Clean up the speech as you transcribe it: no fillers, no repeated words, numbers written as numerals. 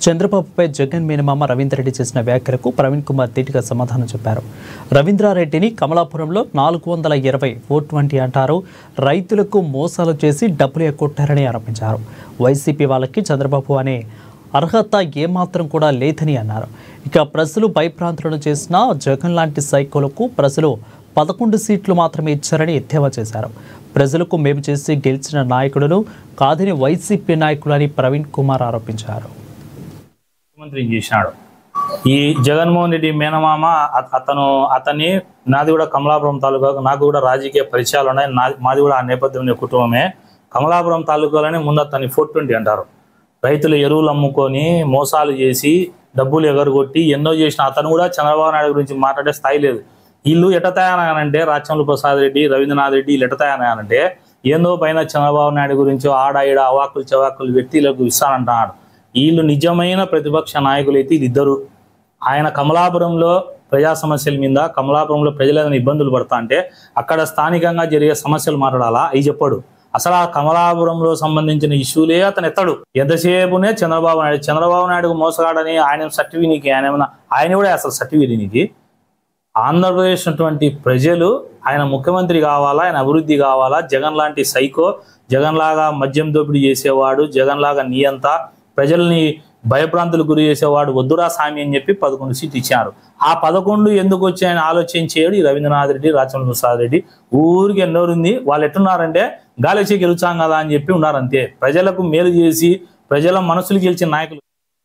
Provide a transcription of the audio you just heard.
చంద్రబాబుపై జగన్ మేనమామ రవీంద్రారెడ్డి చేసిన వ్యాఖ్యలకు ప్రవీణ్ కుమార్ ధీటుగా సమాధానం చెప్పారు. రవీంద్రారెడ్డిని కమలాపురంలో 420 420 అంటారు. రైతులకు మోసాలు చేసి డబ్బులు ఎగ్గొట్టారని ఆరోపించారు. వైసీపీ వాళ్ళకి చంద్రబాబు అనే అర్హత ఏమాత్రం కూడా లేదని అన్నారు. ఇక ప్రజలు భయప్రాంతులను చేసిన జగన్ లాంటి సైకోలకు ప్రజలు 11 సీట్లు మాత్రమే ఇచ్చారని ఎద్దేవా చేశారు. ప్రజలకు మేము చేసి గెలిచిన నాయకులను కాదని వైసీపీ నాయకులని ప్రవీణ్ కుమార్ ఆరోపించారు. ముఖ్యమంత్రి చేసినాడు ఈ జగన్మోహన్ రెడ్డి మేనమామ అతన్ని నాది కూడా కమలాపురం తాలూకా, నాకు కూడా రాజకీయ పరిచయాలు ఉన్నాయి. మాది కూడా ఆ నేపథ్యం కుటుంబమే. కమలాపురం తాలూకాలోనే ముందు అతన్ని 420 అంటారు. రైతులు ఎరువులు అమ్ముకొని మోసాలు చేసి డబ్బులు ఎగరగొట్టి ఎన్నో చేసిన అతను కూడా చంద్రబాబు నాయుడు గురించి మాట్లాడే స్థాయి లేదు. వీళ్ళు ఎటతాయనంటే రాచమల్లు ప్రసాద్ రెడ్డి, రవీంద్రనాథ్ రెడ్డి వీళ్ళు ఎటతాయనంటే ఏందో పైన చంద్రబాబు నాయుడు గురించి ఆడ ఈడ అవాకులు చవాకులు వ్యక్తులకు ఇస్తానంటున్నాడు. వీళ్ళు నిజమైన ప్రతిపక్ష నాయకులు అయితే వీళ్ళిద్దరు. ఆయన కమలాపురంలో ప్రజా సమస్యల మీద, కమలాపురంలో ప్రజలు ఏదైనా ఇబ్బందులు పడతా అంటే అక్కడ స్థానికంగా జరిగే సమస్యలు మాట్లాడాలా అవి చెప్పాడు. అసలు ఆ కమలాపురంలో సంబంధించిన ఇష్యూలే అతను ఎత్తాడు. ఎంతసేపునే చంద్రబాబు నాయుడుకు మోసగాడని ఆయన సర్టిఫికేట్ నీకు ఆయన కూడా అసలు సర్టిఫికేట్ నీకు ఆంధ్రప్రదేశ్ అటువంటి ప్రజలు ఆయన ముఖ్యమంత్రి కావాలా, ఆయన అభివృద్ధి కావాలా, జగన్ లాంటి సైకో, జగన్ లాగా మద్యం దోపిడీ చేసేవాడు, జగన్ లాగా నియంత ప్రజల్ని భయప్రాంతులకు గురి చేసేవాడు వద్దురా సామి అని చెప్పి 11 సీట్లు ఇచ్చారు. ఆ 11 ఎందుకు వచ్చాయని ఆలోచించేడు ఈ రవీంద్రనాథ్ రెడ్డి, రాచమల్లు ప్రసాద్ రెడ్డి. ఊరికి ఎన్నోరుంది. వాళ్ళు ఎట్టున్నారంటే గాలిచి గెలుచాం కదా అని చెప్పి ఉన్నారంతే. ప్రజలకు మేలు చేసి ప్రజల మనసులు గెలిచిన నాయకులు